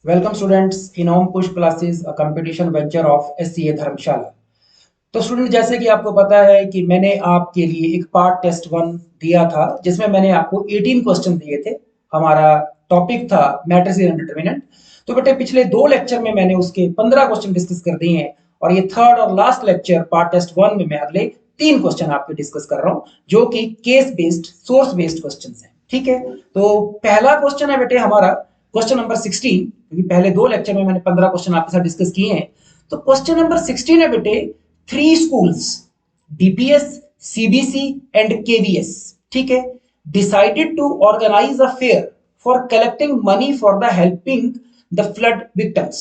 Welcome students in home push classes a competition venture of SCA Dharamshala. तो student जैसे कि आपको पता है कि मैंने आपके लिए एक पार्ट टेस्ट 1 दिया था जिसमें मैंने आपको 18 क्वेश्चन दिए थे। हमारा टॉपिक था मैट्रिसेस एंड डिटरमिनेंट। तो बेटे पिछले 2 लेक्चर में मैंने उसके 15 क्वेश्चन डिस्कस कर दिए हैं और ये थर्ड और लास्ट लेक्चर पार्ट टेस्ट 1 में मैं अगले 3 क्वेश्चन आपके डिस्कस कर रहा हूं जो कि case based source based question हैं। ठीक है, तो पहला क्वेश्चन है बेटे हमारा क्वेश्चन नंबर 16, क्योंकि पहले 2 लेक्चर में मैंने 15 क्वेश्चन आपके साथ डिस्कस किए हैं। तो क्वेश्चन नंबर 16 है बेटे, 3 schools DPS, CBC and KVS, ठीक है, decided to organise a fair for collecting money for the helping the flood victims.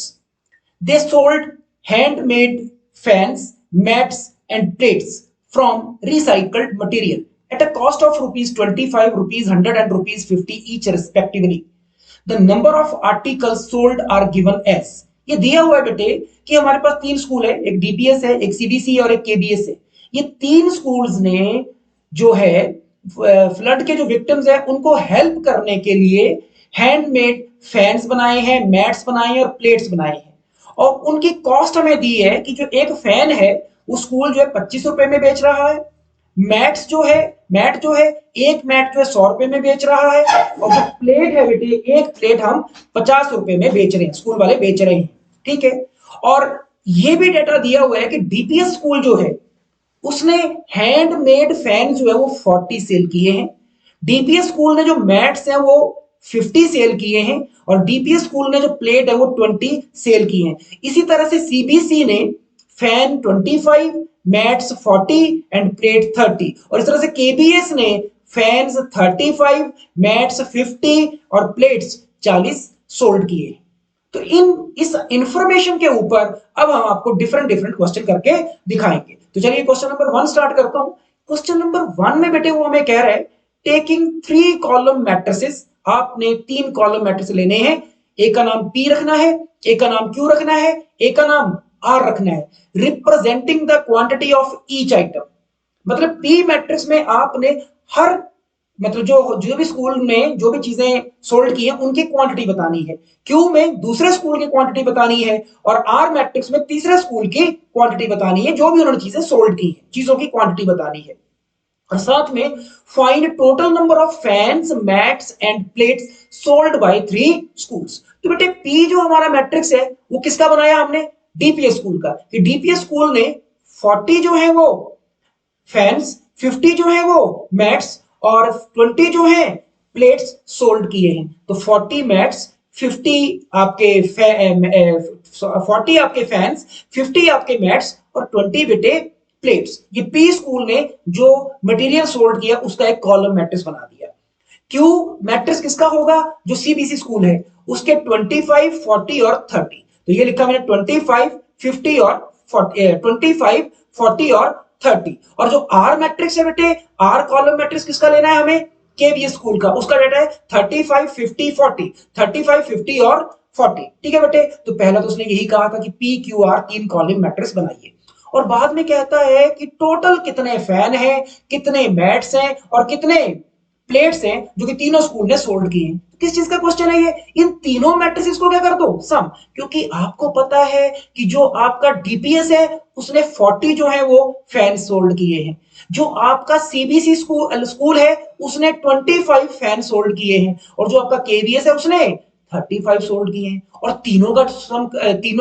They sold handmade fans, mats, and plates from recycled material at a cost of rupees 25, rupees 100, and rupees 50 each, respectively. The number of articles sold are given as। ये दिया हुआ है बेटे कि हमारे पास 3 school है, एक DPS है, एक सीबीसी और एक केबीएस है। ये 3 स्कूल्स ने जो है फ्लड के जो विक्टिम्स हैं उनको हेल्प करने के लिए हैंडमेड फैंस बनाए हैं, मैट्स बनाए हैं और प्लेट्स बनाए हैं। और उनकी कॉस्ट हमें दी है कि जो एक फैन है वो स्कूल जो है 25 रुपए में बेच रहा है। मैट्स जो है मैट जो है एक मैट जो है 100 रुपए में बेच रहा है। और जो प्लेट है बेटे एक प्लेट हम 50 रुपए में बेच रहे हैं, स्कूल वाले बेच रहे हैं। ठीक है, और ये भी डेटा दिया हुआ है कि डीपीएस स्कूल जो है उसने हैंडमेड फैन जो है वो 40 सेल किए हैं। डीपीएस स्कूल ने जो मैट्स हैं वो 50 सेल किए हैं और डीपीएस स्कूल ने जो प्लेट है वो 20 सेल किए हैं। इसी तरह से सीबीसी ने फैन 25, मैट्स 40 एंड प्लेट 30, और इस तरह से केबीएस ने फैंस 35, मैट्स 50 और प्लेट्स 40 सोल्ड किए। तो इस इंफॉर्मेशन के ऊपर अब हम आपको डिफरेंट डिफरेंट क्वेश्चन करके दिखाएंगे। तो चलिए क्वेश्चन नंबर 1 स्टार्ट करता हूं। क्वेश्चन नंबर 1 में बेटे वो हमें कह रहा है टेकिंग 3 कॉलम मैट्रिसेस, आपने 3 कॉलम मैट्रिस लेने हैं। एक का नाम पी रखना है, एक का नाम क्यू रखना है, एक का नाम आर रखना है, representing the quantity of each item. मतलब पी मैट्रिक्स में आपने हर मतलब जो जो भी स्कूल में जो भी चीजें सोल्ड की हैं उनकी क्वांटिटी बतानी है। क्यू में दूसरे स्कूल की क्वांटिटी बतानी है और आर मैट्रिक्स में तीसरे स्कूल की क्वांटिटी बतानी है, जो भी उन्होंने चीजें सोल्ड की हैं चीजों की क्वांटिटी बतानी है। और साथ में find total number of fans, mats and plates sold by 3 schools. तो बेटे पी जो हमारा मैट्रिक्स है वो किसका बनाया हमने? डीपीएस स्कूल का। कि डीपीएस स्कूल ने 40 जो है वो फैंस, 50 जो है वो मैट्स और 20 जो है प्लेट्स सोल्ड किए हैं। तो 40 मैट्स, 50 आपके 40 आपके फैंस, 50 आपके मैट्स और 20 बेटे प्लेट्स। ये पी स्कूल ने जो मटेरियल सोल्ड किया उसका एक कॉलम मैट्रिक्स बना दिया। क्यू मैट्रिक्स किसका होगा? जो सीबीसी स्कूल है उसके 25, 40 और 30। तो ये लिखा मैंने 25, 50 और 40, 25, 40 और 30। और जो आर मैट्रिक्स है बेटे, आर कॉलम मैट्रिक्स किसका लेना है हमें? केवीएस स्कूल का। उसका डेटा है 35, 50, 40, 35, 50 और 40। ठीक है बेटे, तो पहला तो उसने यही कहा था कि P Q R 3 column matrix बनाइए। और बाद में कहता है कि टोटल कितने फैन हैं, कितने मैट्स हैं और कितने प्लेट्स हैं जो कि तीनों स्कूल ने सोल्ड किए हैं। किस चीज का क्वेश्चन है ये? इन तीनों मैट्रिसेस को क्या कर दो? सम। क्योंकि आपको पता है कि जो आपका डीपीएस है उसने 40 जो है वो फैन सोल्ड किए हैं। जो आपका सीबीसी स्कूल है उसने 25 फैन सोल्ड किए हैं और जो आपका केवीएस है उसने 35 सोल्ड किए हैं। और तीनों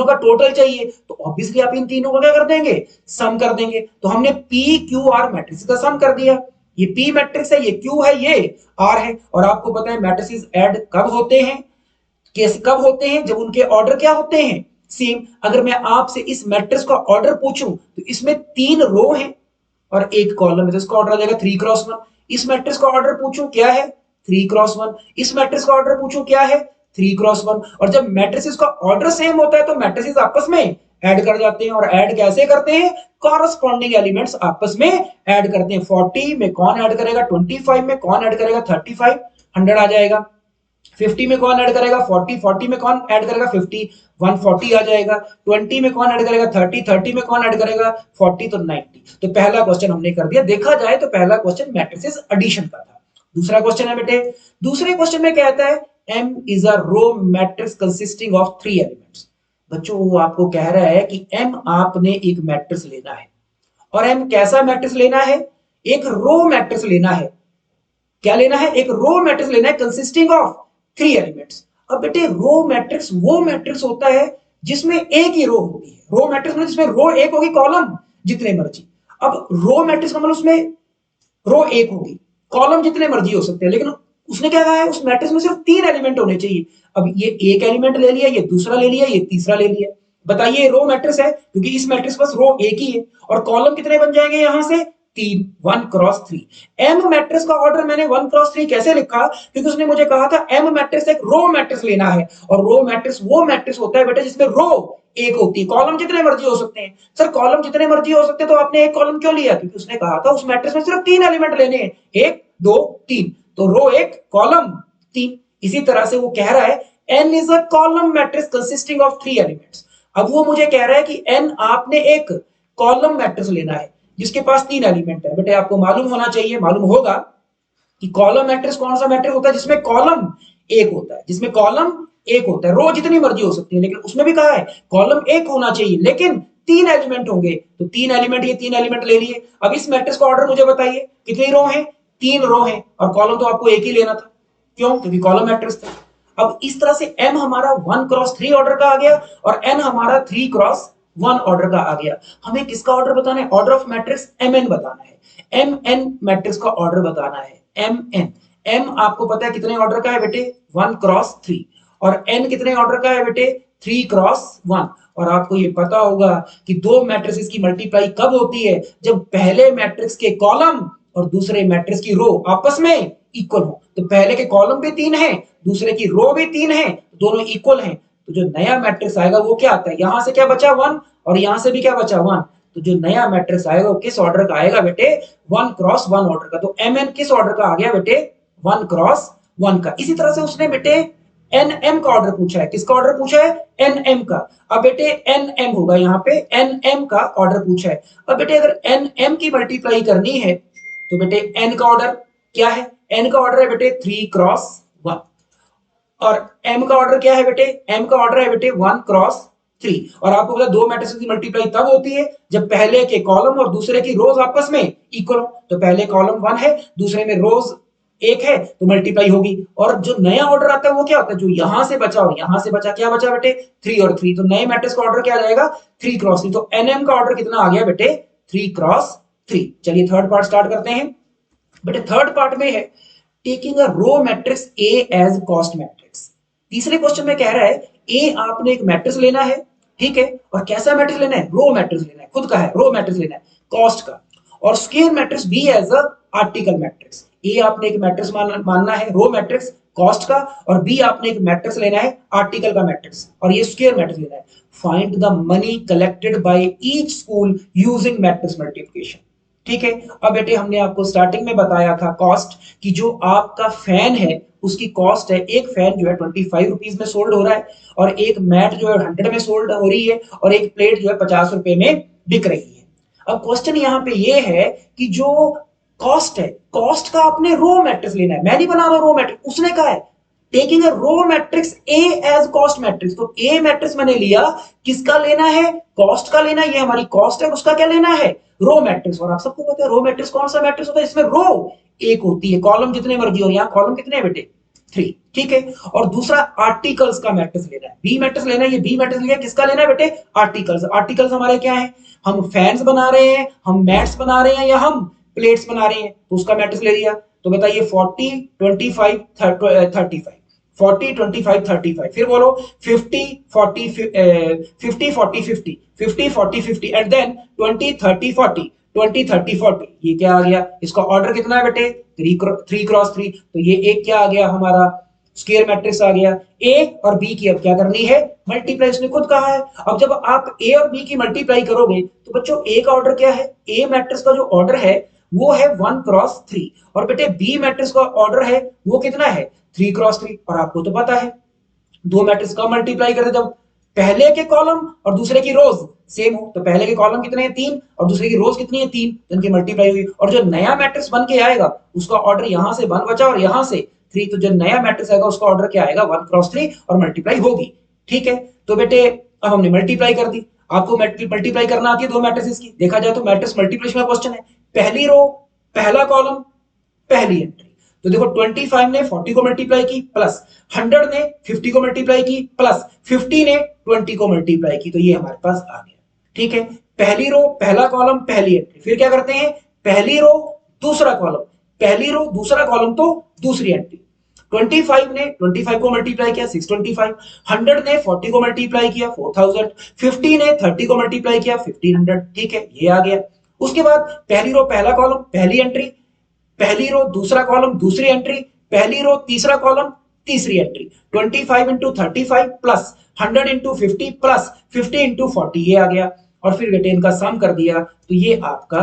का टोटल चाहिए तो ऑब्वियसली आप इन तीनों को क्या कर देंगे? सम कर देंगे। तो हमने पी क्यू आर मैट्रिक्स का सम कर दिया। ये पी मैट्रिक्स है, ये क्यू है, ये आर है। और आपको पता है मैट्रिसेस ऐड कब होते हैं? कैसे कब होते हैं? जब उनके ऑर्डर क्या होते हैं? सेम। अगर मैं आपसे इस मैट्रिक्स का ऑर्डर पूछूं तो इसमें 3 रो हैं और एक कॉलम है, तो इसका ऑर्डर आ जाएगा 3x1। इस मैट्रिक्स का ऑर्डर पूछूं क्या है? 3x1। इस मैट्रिक्स का ऑर्डर पूछूं क्या है? 3x1। और जब मैट्रिसेस का ऑर्डर सेम होता है तो मैट्रिसेस आपस में ऐड कर जाते हैं। और ऐड कैसे करते हैं? कॉरस्पॉन्डिंग एलिमेंट्स आपस में ऐड करते हैं। 40 में कौन ऐड करेगा? 25 में कौन ऐड करेगा? 35, 100 आ जाएगा। 50 में कौन ऐड करेगा? 40, 40 में कौन ऐड करेगा? 50, 140 आ जाएगा। 20 में कौन ऐड करेगा? 30, 30 में कौन ऐड करेगा? 40, तो 90। तो पहला क्वेश्चन हमने कर दिया। देखा जाए तो पहला क्वेश्चन मैट्रिसेस एडिशन का था। दूसरा क्वेश्चन है बेटे, दूसरे क्वेश्चन में कहता है M is a row matrix consisting of 3 elements। बच्चों वो आपको कह रहा है कि M आपने एक मैट्रिक्स लेना है, और M कैसा मैट्रिक्स लेना है? एक रो मैट्रिक्स लेना है। क्या लेना है? एक रो मैट्रिक्स लेना है कंसिस्टिंग ऑफ 3 एलिमेंट्स। अब बेटे रो मैट्रिक्स वो मैट्रिक्स होता है जिसमें एक ही रो होती है। रो मैट्रिक्स में जिसमें रो एक होगी, कॉलम जितने मर्जी। अब रो मैट्रिक्स का मतलब उसमें रो एक होगी, कॉलम जितने मर्जी हो सकते हैं, लेकिन उसने क्या कहा है? उस मैट्रिक्स में सिर्फ 3 एलिमेंट होने चाहिए। अब ये एक एलिमेंट ले लिया, ये दूसरा ले लिया, ये तीसरा ले लिया। बताइए रो मैट्रिक्स है क्योंकि इस मैट्रिक्स पास रो एक ही है, और कॉलम कितने बन जाएंगे यहां से? 3, 1 क्रॉस 3। एम मैट्रिक्स का ऑर्डर मैंने 1 क्रॉस 3 कैसे लिखा? क्योंकि उसने मुझे कहा था एम मैट्रिक्स एक रो मैट्रिक्स लेना है, और रो मैट्रिक्स वो मैट्रिक्स होता है बेटा जिसमें रो एक होती है, कॉलम जितने मर्जी हो सकते हैं। सर कॉलम जितने मर्जी हो सकते हैं तो आपने एक कॉलम क्यों लिया? क्योंकि उसने कहा था उस मैट्रिक्स में सिर्फ 3 एलिमेंट लेने हैं, 1 2 3, तो रो एक कॉलम 3। इसी तरह से वो कह रहा है n is a column matrix consisting of 3 elements. अब वो मुझे कह रहा है कि n आपने एक कॉलम मैट्रिक्स लेना है जिसके पास 3 एलिमेंट है। बेटे आपको मालूम होना चाहिए, मालूम होगा कि कॉलम मैट्रिक्स कौन सा मैट्रिक्स होता है? जिसमें कॉलम एक होता है, जिसमें कॉलम एक होता है। रो जितनी मर्जी हो सकती है, लेकिन उसमें भी कहा है कॉलम एक होना चाहिए, लेकिन 3 एलिमेंट होंगे। तो 3 एलिमेंट, ये 3 एलिमेंट ले लिए। अब इस मैट्रिक्स का ऑर्डर मुझे बताइए, कितनी रो है? 3 रो है, और कॉलम तो आपको एक ही लेना था। क्यों? क्योंकि कॉलम मैट्रिक्स था। अब इस तरह से m हमारा 1 क्रॉस 3 ऑर्डर का आ गया, और n हमारा 3 क्रॉस 1 ऑर्डर का आ गया। हमें किसका ऑर्डर बताना है? ऑर्डर ऑफ मैट्रिक्स mn बताना है। mn मैट्रिक्स का ऑर्डर बताना है। mn, m आपको पता है कितने ऑर्डर का है बेटे? 1 क्रॉस 3। और n कितने ऑर्डर का है बेटे? 3 क्रॉस 1। और आपको ये पता होगा कि दो मैट्रिक्स की मल्टीप्लाई कब होती है? जब पहले मैट्रिक्स के कॉलम और दूसरे मैट्रिक्स की रो आपस में इक्वल हो। तो पहले के कॉलम भी 3 है, दूसरे की रो भी 3 है, दोनों इक्वल हैं। तो जो नया मैट्रिक्स आएगा वो क्या आता है? यहां से क्या बचा? 1, और यहां से भी क्या बचा? 1। तो जो नया मैट्रिक्स आएगा वो किस ऑर्डर का आएगा बेटे? 1 क्रॉस 1 ऑर्डर का। तो mn किस ऑर्डर का आ गया बेटे? 1 क्रॉस 1 का। इसी तरह से उसने बेटे nm का ऑर्डर पूछा है। किसका ऑर्डर पूछा है? nm का। अब बेटे nm होगा, यहाँ पे nm का ऑर्डर पूछा है। अब बेटे अगर nm की मल्टीप्लाई करनी है तो बेटे n का ऑर्डर क्या है? n का ऑर्डर है बेटे 3 क्रॉस 1, और m का ऑर्डर क्या है बेटे? m का ऑर्डर है बेटे 1 क्रॉस 3। और आपको पता दो मैट्रिक्स की मल्टीप्लाई तब होती है जब पहले के कॉलम और दूसरे की रोज आपस में इक्वल हो। तो पहले कॉलम 1 है, दूसरे में रोज एक है, तो मल्टीप्लाई होगी। और जो नया ऑर्डर आता है वो क्या होता है? जो यहां से बचा और यहां से बचा, क्या बचा बेटे? 3 और 3। तो नए मैट्रिक्स का ऑर्डर क्या आ जाएगा? 3 क्रॉस 3। तो nm का ऑर्डर कितना आ गया बेटे? 3 क्रॉस 3। चलिए थर्ड पार्ट स्टार्ट करते हैं। बेटे थर्ड पार्ट में है taking a row matrix A as cost matrix. तीसरे क्वेश्चन में कह रहा है ए आपने एक मैट्रिक्स लेना है, ठीक है, और कैसा मैट्रिक्स लेना है? रो मैट्रिक्स लेना है। खुद का है रो मैट्रिक्स लेना है कॉस्ट का, और square matrix B as a article matrix. A आपने एक मैट्रिक्स मानना है रो मैट्रिक्स कॉस्ट का, और बी आपने एक मैट्रिक्स लेना है आर्टिकल का मैट्रिक्स, और ये स्क्वायर मैट्रिक्स लेना है। Find the money collected by each school using matrix multiplication. ठीक है। अब बेटे हमने आपको स्टार्टिंग में बताया था कॉस्ट कि जो आपका फैन है उसकी कॉस्ट है, एक फैन जो है 25 रुपीज में सोल्ड हो रहा है, और एक मैट जो है 100 में सोल्ड हो रही है, और एक प्लेट जो है 50 रुपए में बिक रही है। अब क्वेश्चन यहाँ पे ये है कि जो कॉस्ट है, कॉस्ट का आपने रो मैट्रिक्स लेना है। मैं नहीं बना रहा रो मैट्रिक्स, उसने कहा है taking a row matrix A as cost matrix. तो ए मैट्रिक्स मैंने लिया, किसका लेना है? कॉस्ट का लेना है। ये हमारी कॉस्ट है, उसका क्या लेना है? Row matrix. और आप सबको पता है रो मैट्रिक्स कौन सा मैट्रिक्स होता है? इसमें रो एक होती है, कॉलम जितने मर्जी, और यहाँ कॉलम कितने हैं बेटे? 3। ठीक है। और दूसरा आर्टिकल्स का मैट्रिक्स लेना है, बी मैट्रिक्स लेना है। ये बी मैट्रिक्स लिया, किसका लेना है बेटे? आर्टिकल्स। आर्टिकल्स हमारे क्या है? हम फैंस बना रहे हैं, हम मैट्स बना रहे हैं, या हम प्लेट्स बना रहे हैं, तो उसका मैट्रिक्स ले लिया। तो बताइए 40 25 35, 40 25 35, फिर बोलो 50 40 50 40 50, 50 40 50, एंड देन 20 30 40, 20 30 40। ये क्या आ गया? इसका ऑर्डर कितना है बेटे? 3 क्रॉस 3। तो ये एक क्या आ गया हमारा? स्क्वायर मैट्रिक्स आ गया। ए और बी की अब क्या करनी है? मल्टीप्लाई। उसने खुद कहा है। अब जब आप ए और बी की मल्टीप्लाई करोगे तो बच्चों ए का ऑर्डर क्या है? ए मैट्रिक्स का जो ऑर्डर है वो है 1 क्रॉस 3, और बेटे बी मैट्रिक्स का ऑर्डर है वो कितना है? 3 क्रॉस 3। और आपको तो पता है दो मैट्रिक्स का मल्टीप्लाई करते जब पहले के कॉलम और दूसरे की रोज सेम हो, तो पहले के कॉलम कितने हैं? 3, और दूसरे की रोज कितनी है? 3, तो इनकी मल्टीप्लाई हुई। और जो नया मैट्रिक्स बन के आएगा उसका ऑर्डर यहां से 1 बचा और यहां से 3, तो जो नया मैट्रिक्स आएगा उसका ऑर्डर क्या आएगा 1 क्रॉस 3 और मल्टीप्लाई होगी। ठीक है, तो बेटे अब हमने मल्टीप्लाई कर दी। आपको मल्टीप्लाई करना आती है दो मैट्रिसेस की। देखा जाए तो मैट्रिक्स मल्टीप्लिकेशन का क्वेश्चन है, पहली रो पहला कॉलम पहली एंट्री। तो देखो 25 ने 40 को मल्टीप्लाई की, प्लस 100 ने 50 को मल्टीप्लाई की, प्लस 50 ने 20 को मल्टीप्लाई की, तो ये हमारे पास आ गया। ठीक है, पहली रो पहला कॉलम पहली एंट्री। फिर क्या करते हैं, पहली रो दूसरा कॉलम, पहली रो दूसरा कॉलम तो दूसरी एंट्री। 25 ने 25 को मल्टीप्लाई किया 625, 100 ने 40 को मल्टीप्लाई किया 4000, 50 ने 30 को मल्टीप्लाई किया 1500। ठीक है, ये आ गया। उसके बाद पहली रो पहला कॉलम पहली एंट्री, पहली रो दूसरा कॉलम दूसरी एंट्री, पहली रो तीसरा कॉलम तीसरी entry. 25 into 35 plus 100 into 50 plus 50 into 40, ये आ गया। और फिर बेटे इनका सम कर दिया तो ये आपका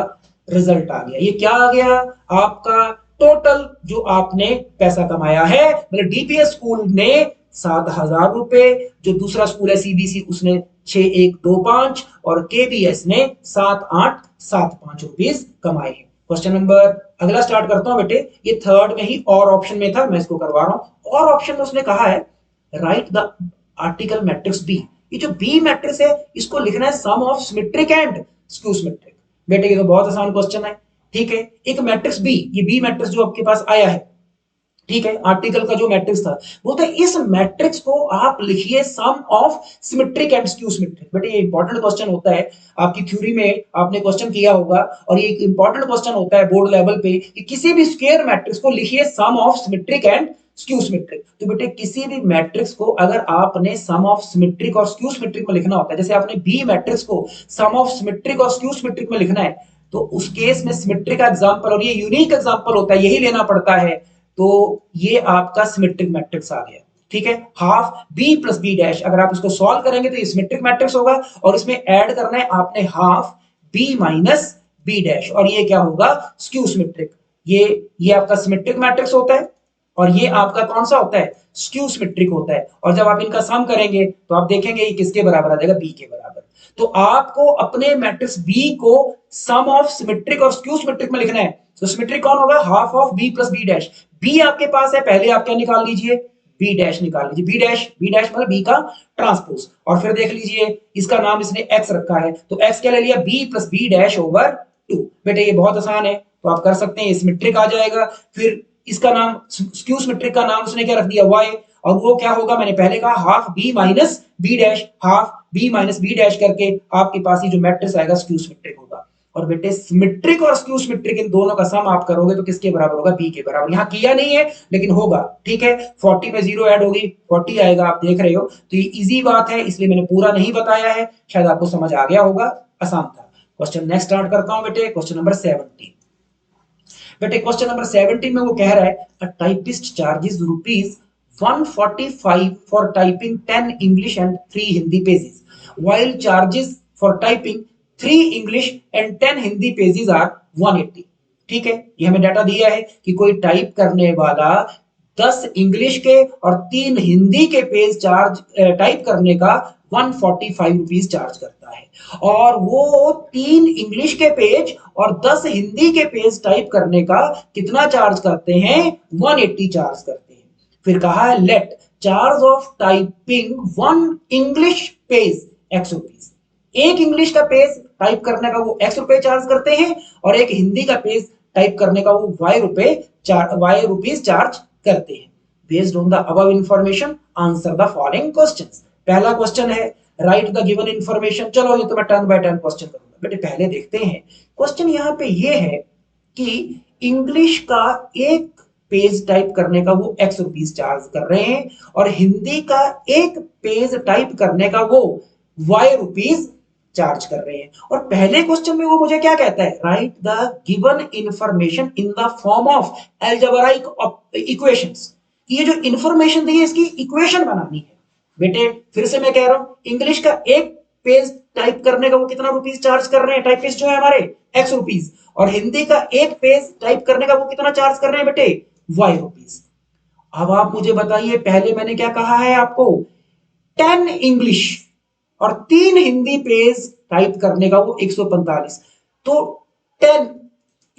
रिजल्ट आ गया। ये क्या आ गया, आपका टोटल जो आपने पैसा कमाया है, मतलब डीपीएस स्कूल ने 7,000 रुपए, जो दूसरा स्कूल है सीबीसी उसने 6125 और केबीएस ने 7875 रुपीस कमाए हैं। क्वेश्चन नंबर अगला स्टार्ट करता हूं बेटे, ये थर्ड में ही और ऑप्शन में था, मैं इसको करवा रहा हूं। और ऑप्शन में उसने कहा है write the article matrix B. ये जो बी मैट्रिक्स है इसको लिखना है sum of symmetric and skew symmetric. बेटे ये तो बहुत आसान क्वेश्चन है। ठीक है, एक मैट्रिक्स बी, ये बी मैट्रिक्स जो आपके पास आया है, ठीक है, आर्टिकल का जो मैट्रिक्स था, बोलते हैं इस मैट्रिक्स को आप लिखिए sum of symmetric and skew symmetric. बेटे ये इंपॉर्टेंट क्वेश्चन होता है, आपकी थ्योरी में आपने क्वेश्चन किया होगा, और ये एक इंपॉर्टेंट क्वेश्चन होता है बोर्ड लेवल पे कि किसी भी स्क्वायर मैट्रिक्स को लिखिए sum of symmetric and skew symmetric. तो बेटे किसी भी मैट्रिक्स को अगर आपने सम ऑफ सिमेट्रिक और स्क्यू सिमेट्रिक में लिखना होता है, जैसे आपने बी मैट्रिक्स को सम ऑफ सिमेट्रिक और स्क्यू सिमेट्रिक में लिखना है, तो उस केस में सिमेट्रिक का एग्जांपल, और ये यूनिक एग्जांपल होता है, यही लेना पड़ता है। तो ये आपका सिमेट्रिक मैट्रिक्स आ गया। ठीक है, half B plus B dash, अगर आप इसको सॉल्व करेंगे तो ये सिमेट्रिक मैट्रिक्स होगा, और इसमें ऐड करना है आपने half B minus B dash, और ये क्या होगा स्क्यू सिमेट्रिक। ये आपका सिमेट्रिक मैट्रिक्स होता है, और ये आपका कौन सा होता है स्क्यू सिमेट्रिक होता है। और जब आप इनका सम करेंगे तो आप देखेंगे ये किसके बराबर आ जाएगा, बी के बराबर। तो आपको अपने मैट्रिक्स बी को सम ऑफ सिमेट्रिक और स्क्यू सिमेट्रिक में लिखना है। तो सिमेट्रिक कौन होगा, half of B plus B dash. B आपके पास है, पहले आप क्या निकाल लीजिए, बी डैश निकाल लीजिए। बी डैश मतलब बी का ट्रांसपोज। और फिर देख लीजिए इसका नाम इसने एक्स रखा है, तो एक्स क्या ले लिया, B plus B dash over 2। बेटे ये बहुत आसान है, तो आप कर सकते हैं, सिमेट्रिक आ जाएगा। फिर इसका नाम स्क्यू सिमेट्रिक का नाम उसने क्या रख दिया, वाई, और वो क्या होगा, मैंने पहले कहा half B minus B dash, half B minus B dash करके आपके पास ये जो मैट्रिक्स आएगा स्क्यू सिमेट्रिक होगा। और बेटे सिमेट्रिक और स्क्यू सिमेट्रिक इन दोनों का सम आप करोगे तो किसके बराबर होगा, बी के बराबर। यहां किया नहीं है लेकिन होगा। ठीक है, 40 में 0 ऐड होगी 40 आएगा, आप देख रहे हो। तो ये इजी बात है, इसलिए मैंने पूरा नहीं बताया है, शायद आपको समझ आ गया होगा, आसान था। क्वेश्चन नेक्स्ट स्टार्ट करता हूं बेटे, क्वेश्चन नंबर 17। बेटे क्वेश्चन नंबर 17 में वो कह रहा है a typist charges rupees 145 for typing 10 English and 3 Hindi pages, while charges for typing 3 English and 10 Hindi pages are 180। ठीक है, ये हमें डाटा दिया है कि कोई टाइप करने वाला 10 इंग्लिश के और 3 हिंदी के पेज चार्ज टाइप करने का 145 रुपीज चार्ज करता है, और वो 3 इंग्लिश के पेज और 10 हिंदी के पेज टाइप करने का कितना चार्ज करते हैं, 180 चार्ज करते हैं। फिर कहा है let charge of typing 1 English page X rupees. एक इंग्लिश का पेज टाइप करने का वो एक्स रुपए चार्ज करते हैं, और एक हिंदी का पेज टाइप करने का वो वाई रुपीज चार्ज करते हैं। Based on the above information answer the following questions. पहला क्वेश्चन है राइट द गिवन इंफॉर्मेशन। चलो ये तो मैं टर्न बाय टर्न क्वेश्चन करूंगा। बेटे पहले देखते हैं क्वेश्चन, यहाँ पे ये है कि इंग्लिश का एक पेज टाइप करने का वो एक्स रुपीज चार्ज कर रहे हैं, और हिंदी का एक पेज टाइप करने का वो वाई रुपीज चार्ज कर रहे हैं। और पहले क्वेश्चन में वो मुझे क्या कहता है, write the given information in the form of algebraic equations. ये जो इंफॉर्मेशन दी है इसकी इक्वेशन बनानी है। बेटे फिर से मैं कह रहा हूं, इंग्लिश का एक पेज टाइप करने का वो कितना रुपीज चार्ज कर रहे हैं, टाइपिस्ट जो है हमारे एक्स रुपीज, और हिंदी का एक पेज टाइप करने का वो कितना चार्ज कर रहे हैं बेटे, वाई रुपीज। अब आप मुझे बताइए, पहले मैंने क्या कहा है आपको, 10 इंग्लिश और 3 हिंदी पेज टाइप करने का वो 145। तो 10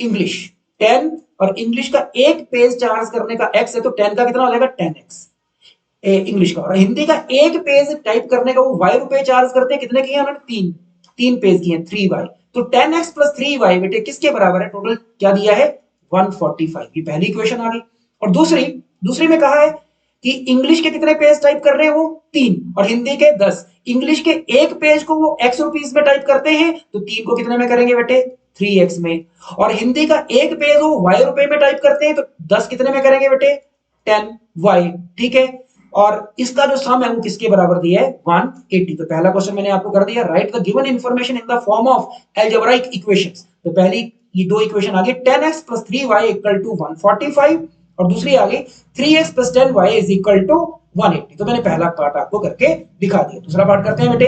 इंग्लिश 10 और इंग्लिश का एक पेज चार्ज करने का x है तो 10 का कितना हो जाएगा 10x इंग्लिश का। और हिंदी का एक पेज टाइप करने का वो y रुपए चार्ज करते हैं, कितने किए हैं उन्होंने, तीन पेज किए हैं, 3y। तो 10x प्लस 3y बेटे किसके बराबर है, टोटल क्या दिया है 145। ये पहली इक्वेशन आ गई। और दूसरी में कहा है कि इंग्लिश के कितने पेज टाइप कर रहे हैं वो 3 और हिंदी के 10। इंग्लिश के एक पेज को वो x रुपीस में टाइप करते हैं तो 3 को कितने में करेंगे बेटे 3x में। और हिंदी का एक पेज वो y रुपए में टाइप करते हैं तो 10 कितने में करेंगे बेटे 10y। ठीक है। और इसका जो सम है वो किसके बराबर दिया है 180। तो पहला क्वेश्चन मैंने आपको कर दिया, right the given information in the form of algebraic equations. तो पहली ये दो इक्वेशन आ गई 10x plus 3y equal to 145 और दूसरी आ गई 3x plus 10y is equal to 180। तो मैंने पहला पार्ट आपको करके दिखा दिया। दूसरा पार्ट करते हैं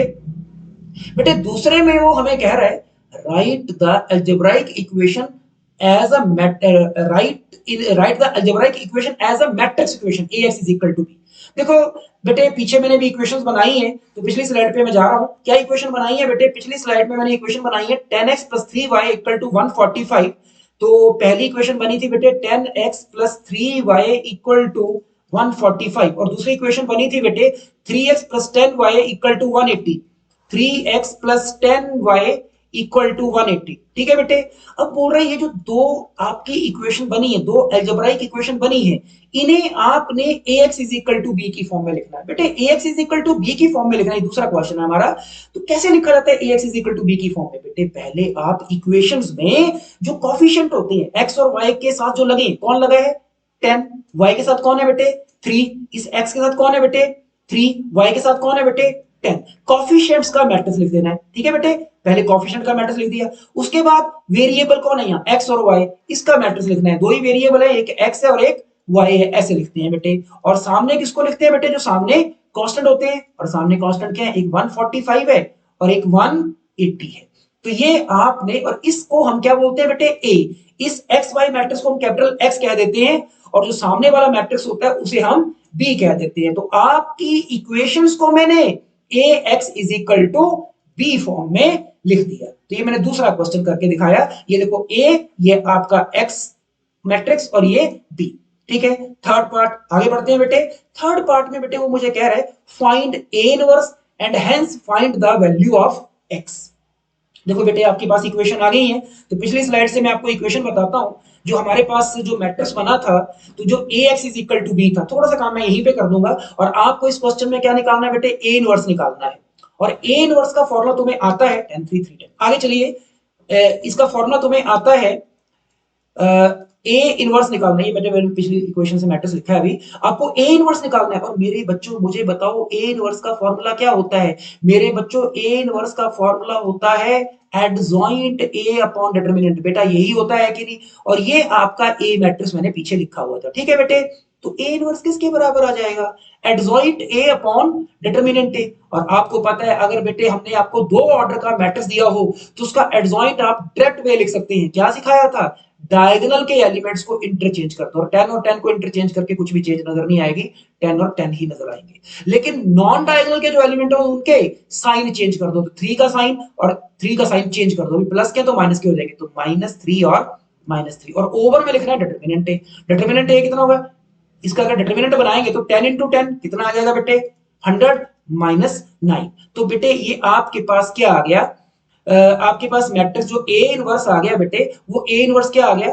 बेटे दूसरे में वो हमें कह रहा है write the algebraic equation as a write the algebraic equation as a matrix equation ax is equal to b। देखो बेटे पीछे मैंने भी इक्वेशंस बनाई है, तो पिछली स्लाइड पे मैं जा रहा हूं, क्या इक्वेशन बनाई है बेटे, पिछली स्लाइड में मैंने इक्वेशन बनाई है 10x plus 3y equal to 145। तो पहली इक्वेशन बनी थी बेटे 10x plus 3y equal to 145 और दूसरी इक्वेशन बनी थी बेटे 3x plus 10y equal to 180। 3x plus 10y equal to 180। ठीक है बेटे। अब बोल रहे हैं ये जो दो आपकी इक्वेशन बनी है, दो अलजेब्राइक इक्वेशन बनी है, इन्हें आपने ax is equal to B की फॉर्म में लिखना है। बेटे ax is equal to B की फॉर्म में लिखना है, दूसरा क्वेश्चन है हमारा। तो कैसे लिखा जाता है ax is equal to B की फॉर्म में, बेटे पहले आप इक्वेशंस में जो कोफिशिएंट होते हैं x और y के साथ जो लगे, कौन लगा है 10, y के साथ कौन है बेटे 3, इस x के साथ कौन है बेटे 3, y के साथ कौन है बेटे 10, कोफिशिएंट्स का मैट्रिक्स लिख देना है। ठीक है बेटे, पहले कोफिशिएंट का मैट्रिक्स लिख दिया, उसके बाद वेरिएबल कौन है यहाँ x और y, इसका मैट्रिक्स लिखना है। दो ही वेरिएबल है, एक x है और एक y है, ऐसे लिखते हैं बेटे। और सामने किसको लिखते हैं बेटे, जो सामने कांस्टेंट होते हैं, और सामने कांस्टेंट क्या है, एक 145 है और एक 180 है। तो ये आपने, और इसको हम क्या बोलते हैं बेटे a, इस एक्स वाई मैट्रिक्स को हम कैपिटल X कह देते हैं और जो सामने वाला मैट्रिक्स होता है उसे हम B कह देते हैं। तो आपकी इक्वेशंस को मैंने ax is equal to B form में लिख दिया। तो ये मैंने दूसरा क्वेश्चन करके दिखाया। ये देखो a, ये आपका x मैट्रिक्स और ये b। ठीक है। थर्ड पार्ट आगे बढ़ते हैं बेटे। थर्ड पार्ट में बेटे वो मुझे कह रहा है find a inverse and hence find the value of x। देखो बेटे आपके पास इक्वेशन आ गई है, तो पिछली स्लाइड से मैं आपको इक्वेशन बताता हूं। जो हमारे पास जो मैट्रिक्स बना था, तो जो ax is equal to B था, थोड़ा सा काम मैं यहीं पे कर दूंगा और आपको इस क्वेश्चन में क्या निकालना है बेटे, a इनवर्स निकालना है। और a इनवर्स का फॉर्मूला तुम्हें आता है 10 3 3 10। आगे चलिए, इसका फॉर्मूला तुम्हें आता है ए इनवर्स निकालना है। ये मैंने पिछली इक्वेशन से मैट्रिक्स लिखा है, अभी आपको ए इनवर्स निकालना है। और मेरे बच्चों मुझे बताओ ए इनवर्स का फॉर्मूला क्या होता है। मेरे बच्चों ए इनवर्स का फॉर्मूला होता है एडजॉइंट ए अपॉन डिटरमिनेंट। बेटा यही होता है कि नहीं, और ये आपका ए मैट्रिक्स मैंने पीछे लिखा हुआ था। ठीक है बेटे, तो ए इनवर्स किसके बराबर आ जाएगा, adjoint A upon determinant A. और आपको पता है अगर बेटे हमने आपको दो ऑर्डर का मैट्रिक्स दिया हो तो उसका एडजॉइंट आप डायरेक्ट वे लिख सकते हैं। क्या सिखाया था, डायगोनल के एलिमेंट्स को इंटरचेंज कर दो, और 10 और 10 को इंटरचेंज करके कुछ भी चेंज नजर नहीं आएगी, 10 और 10 ही नजर आएंगे। लेकिन नॉन डायगोनल के जो एलिमेंट हो उनके साइन चेंज कर दो, तो 3 का साइन और 3 का साइन चेंज कर दो, प्लस के तो माइनस के हो जाएंगे, तो -3 और -3। और ओवर में लिखना है डिटरमिनेंट ए। डिटरमिनेंट ए कितना होगा, इसका अगर डिटरमिनेंट बनाएंगे तो 10 इंटू 10 कितना आ जाएगा बेटे 100 -9। तो बेटे ये आपके पास क्या आ गया, आपके पास मैट्रिक्स जो ए इनवर्स आ गया बेटे, वो ए इनवर्स क्या आ गया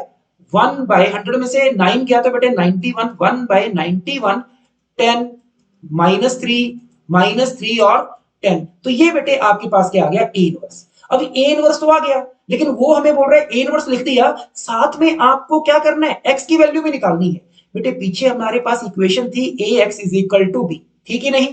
1/100 में से 9 गया तो बेटे 91, 1/91, 10 -3 और 10। तो ये बेटे आपके पास क्या आ गया ए इनवर्स। अभी ए इनवर्स तो आ गया, लेकिन वो हमें बोल रहा है ए इनवर्स लिख दिया, साथ में आपको क्या करना है, एक्स की वैल्यू भी निकालनी है। बेटे पीछे हमारे पास इक्वेशन थी A X is equal to B, ठीक है नहीं,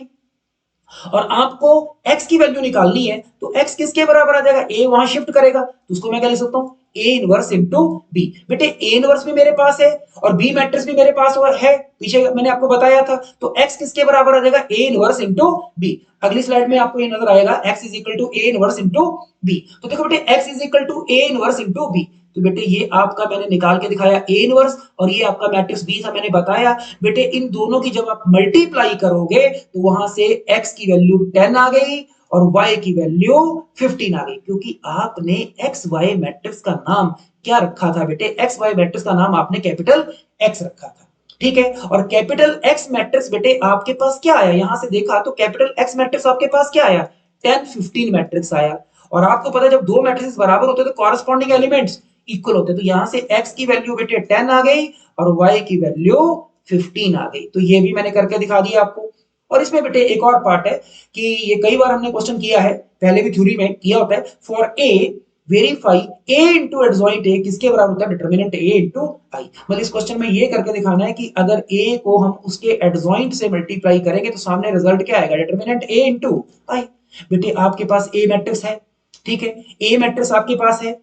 और आपको x की वैल्यू निकालनी है, तो x किसके बराबर आ जाएगा, a वहां शिफ्ट करेगा, तो उसको मैं क्या लिख सकता हूं, a इनवर्स इनटू b। बेटे a इनवर्स भी मेरे पास है और b मैट्रिक्स भी मेरे पास है, पीछे मैंने आपको बताया था। तो x किसके बराबर आ जाएगा, a इनवर्स इनटू b। अगली स्लाइड में आपको ये नजर आएगा x is equal to a inverse into b। तो देखो बेटे x is equal to a inverse into b। तो बेटे ये आपका मैंने निकाल के दिखाया ए इनवर्स, और ये आपका मैट्रिक्स बी था, मैंने बताया। बेटे इन दोनों की जब आप मल्टीप्लाई करोगे तो वहां से x की वैल्यू 10 आ गई और y की वैल्यू 15 आ गई, क्योंकि आपने एक्स वाई मैट्रिक्स का नाम क्या रखा था बेटे, एक्स वाई मैट्रिक्स का नाम आपने कैपिटल एक्स रखा था, ठीक है। और कैपिटल एक्स मैट्रिक्स बेटे आपके पास क्या आया, यहां से देखा तो कैपिटल एक्स मैट्रिक्स आपके पास क्या आया, 10 15 मैट्रिक्स आया। और आपको पता है जब दो मैट्रिक्स बराबर होते हैं तो कॉरेस्पॉन्डिंग एलिमेंट्स इक्वल होते हैं, तो यहां से x की वैल्यू बेटे 10 आ गई और y की वैल्यू 15 आ गई। तो ये भी मैंने करके दिखा दिया आपको। और इसमें बेटे एक और पार्ट है कि ये कई बार हमने क्वेश्चन किया है, पहले भी थ्योरी में किया होता है, for a verify a into adjoint a किसके बराबर होता है, डिटर्मिनेंट a इंटू आई। मतलब इस क्वेश्चन में ये करके दिखाना है कि अगर a को हम उसके एडजॉइंट से मल्टीप्लाई करेंगे तो सामने रिजल्ट क्या आएगा, डिटर्मिनेंट a इंटू आई। बेटे आपके पास a मैट्रिक्स है, ठीक है, a मैट्रिक्स आपके पास है,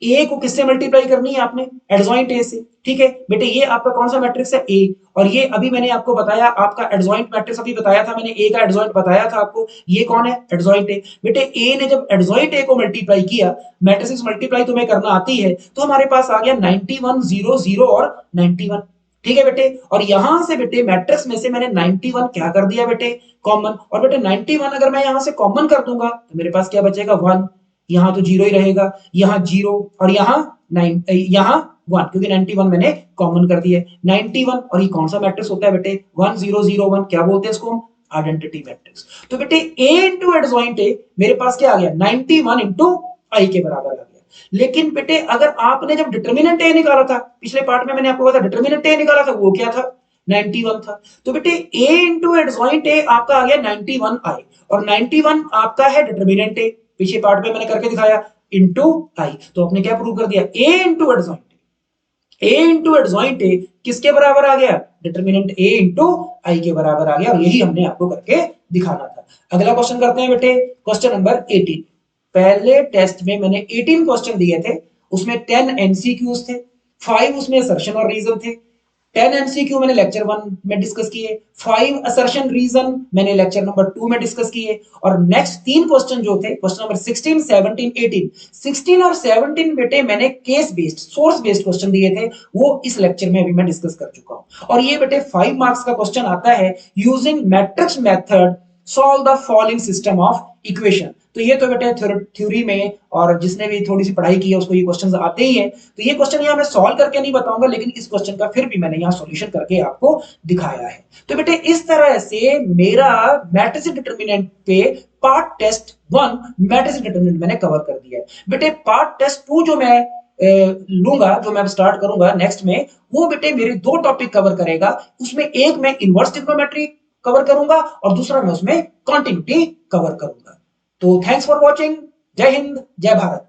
ए को किससे मल्टीप्लाई करनी है आपने, एडजॉइंट ए से, ठीक है। बेटे ये आपका कौन सा मैट्रिक्स है, ए, और ये अभी मैंने आपको बताया आपका एडजॉइंट मैट्रिक्स अभी बताया था मैंने, ए का एडजॉइंट बताया था आपको, ये कौन है, एडजॉइंट ए। बेटे ए ने जब एडजॉइंट ए को मल्टीप्लाई किया, मैट्रिक्स मल्टीप्लाई तुम्हें करना आती है, तो हमारे पास आ गया 91 0 0 और 91, ठीक है बेटे। और यहां से बेटे मैट्रिक्स में से मैंने 91 क्या कर दिया बेटे, कॉमन, और बेटे 91 अगर मैं यहां से कॉमन कर दूंगा तो मेरे पास क्या बचेगा, 1, यहां तो जीरो ही रहेगा, यहां जीरो और यहां 9, यहां 1, क्योंकि 91 मैंने कॉमन कर दिया, 91। और ये कौन सा मैट्रिक्स होता है बेटे, 1 0 0 1, क्या बोलते हैं इसको हम, आइडेंटिटी मैट्रिक्स। तो बेटे a इंटू एडजॉइंट ए मेरे पास क्या आ गया, 91 इंटू आई के बराबर आ गया। लेकिन बेटे अगर आपने जब डिटर्मिनेंट ए निकाला था, पिछले पार्ट में मैंने आपको बताया डिटर्मिनेंट ए निकाला था, वो क्या था, 91 था। तो बेटे a इंटू एडजॉइंट ए आपका आ गया 91 आई, और 91 आपका है डिटर्मिनेंट ए, पीछे पार्ट में मैंने करके दिखाया, इंटू आई। तो आपने क्या प्रूव कर दिया, A into adjoint A into adjoint A किसके बराबर आ गया, डिटर्मिनेंट ए इंटू आई के बराबर आ गया, और यही हमने आपको करके दिखाना था। अगला क्वेश्चन करते हैं बेटे, क्वेश्चन नंबर 18। पहले टेस्ट में मैंने 18 क्वेश्चन दिए थे, उसमें 10 एमसीक्यूज थे, 5 उसमें असर्शन और रीजन थे, 10 एमसीक्यू मैंने लेक्चर 1 में डिस्कस किए, 5 असर्शन रीजन मैंने लेक्चर नंबर 2 में डिस्कस किए, और नेक्स्ट 3 क्वेश्चन जो थे, क्वेश्चन नंबर 16 17 18, 16 और 17 बेटे मैंने case based source based question दिए थे, वो इस लेक्चर में अभी मैं डिस्कस कर चुका हूं। और ये बेटे 5 मार्क्स का क्वेश्चन आता है, using matrix method solve the following system of equation. तो ये तो बेटे थ्योरी में और जिसने भी थोड़ी सी पढ़ाई की है उसको ये क्वेश्चंस आते ही हैं। तो ये क्वेश्चन यहाँ मैं सॉल्व करके नहीं बताऊंगा, लेकिन इस क्वेश्चन का फिर भी मैंने यहाँ सॉल्यूशन करके आपको दिखाया है। तो बेटे इस तरह से मेरा मैट्रिक्स डिटरमिनेंट पे पार्ट टेस्ट 1 मैट्रिक्स डिटरमिनेंट मैंने कवर कर दिया है। बेटे पार्ट टेस्ट 2 जो मैं लूंगा, जो मैं स्टार्ट करूंगा नेक्स्ट में, वो बेटे मेरे 2 टॉपिक कवर करेगा। उसमें एक मैं इनवर्स ट्रिग्नोमेट्री कवर करूंगा और दूसरा मैं उसमें कॉन्टिन्यूटी कवर करूंगा। तो थैंक्स फॉर वॉचिंग, जय हिंद जय भारत।